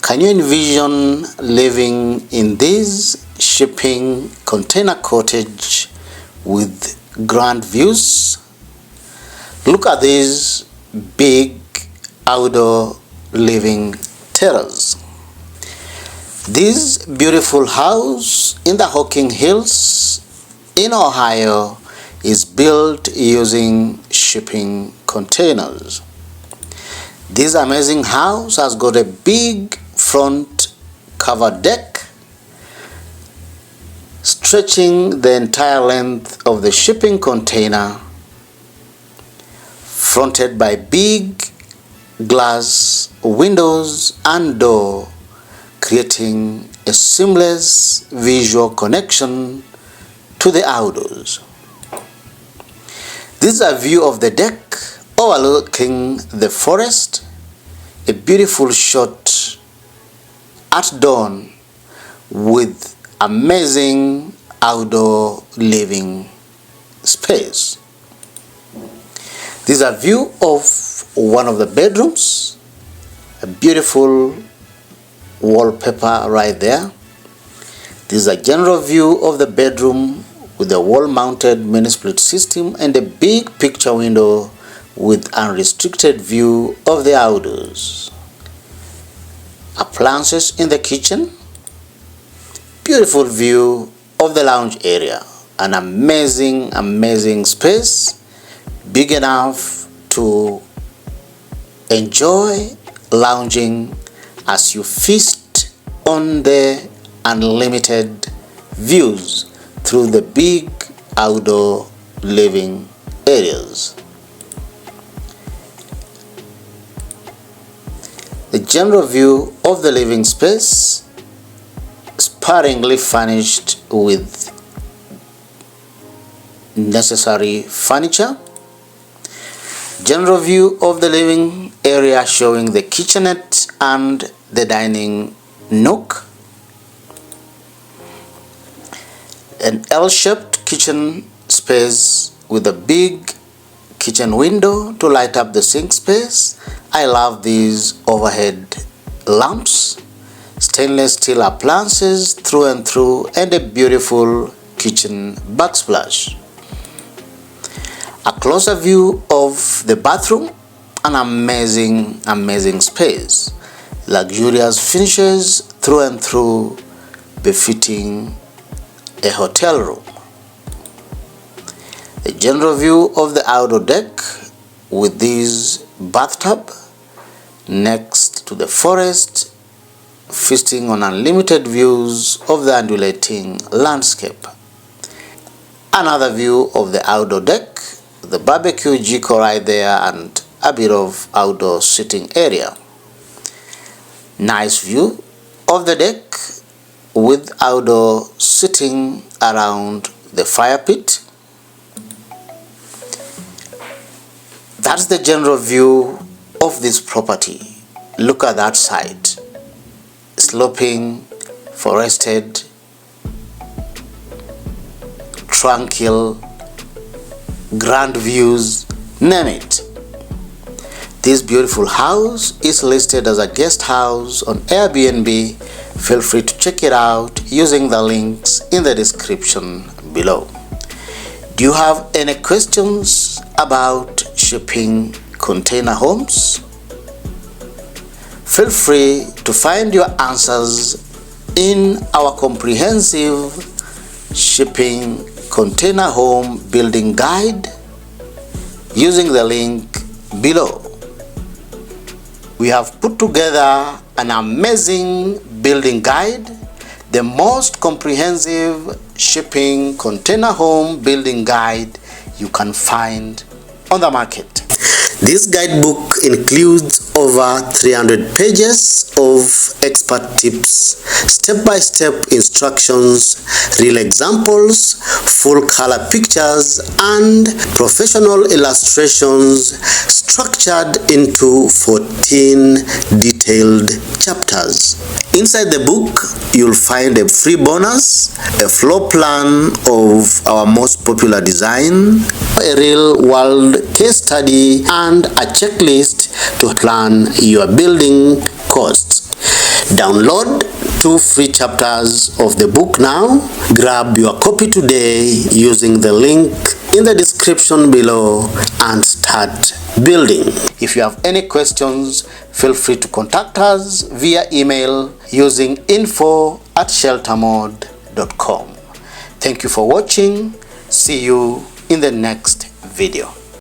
Can you envision living in this shipping container cottage with grand views? Look at these big outdoor living terrace. This beautiful house in the Hocking Hills in Ohio is built using shipping containers. This amazing house has got a big front covered deck stretching the entire length of the shipping container, fronted by big glass windows and door, creating a seamless visual connection to the outdoors. This is a view of the deck overlooking the forest, a beautiful shot at dawn with amazing outdoor living space. This is a view of one of the bedrooms, a beautiful wallpaper right there. This is a general view of the bedroom with a wall-mounted mini split system and a big picture window with unrestricted view of the outdoors. Appliances in the kitchen, beautiful view of the lounge area, an amazing space, big enough to enjoy lounging as you feast on the unlimited views through the big outdoor living areas. The general view of the living space, sparingly furnished with necessary furniture. General view of the living area showing the kitchenette and the dining nook. An L-shaped kitchen space with a big kitchen window to light up the sink space. I love these overhead lamps, stainless steel appliances through and through, and a beautiful kitchen backsplash. A closer view of the bathroom, an amazing space, luxurious finishes through and through, befitting a hotel room. A general view of the outdoor deck with this bathtub next to the forest, feasting on unlimited views of the undulating landscape. Another view of the outdoor deck, the barbecue jiko right there, and a bit of outdoor sitting area. Nice view of the deck with outdoor sitting around the fire pit. That's the general view of this property. Look at that side, sloping, forested, tranquil, grand views, name it. This beautiful house is listed as a guest house on Airbnb. Feel free to check it out using the links in the description below. Do you have any questions about shipping container homes? Feel free to find your answers in our comprehensive shipping container home building guide using the link below. We have put together an amazing building guide, the most comprehensive shipping container home building guide you can find on the market. This guidebook includes over 300 pages of expert tips, step-by-step instructions, real examples, full color pictures, and professional illustrations structured into 14 detailed chapters. Inside the book, you'll find a free bonus, a floor plan of our most popular design, a real-world case study, and a checklist to plan your building costs. Download 2 free chapters of the book now. Grab your copy today using the link in the description below and start building. If you have any questions, feel free to contact us via email using info@sheltermode.com. Thank you for watching. See you in the next video.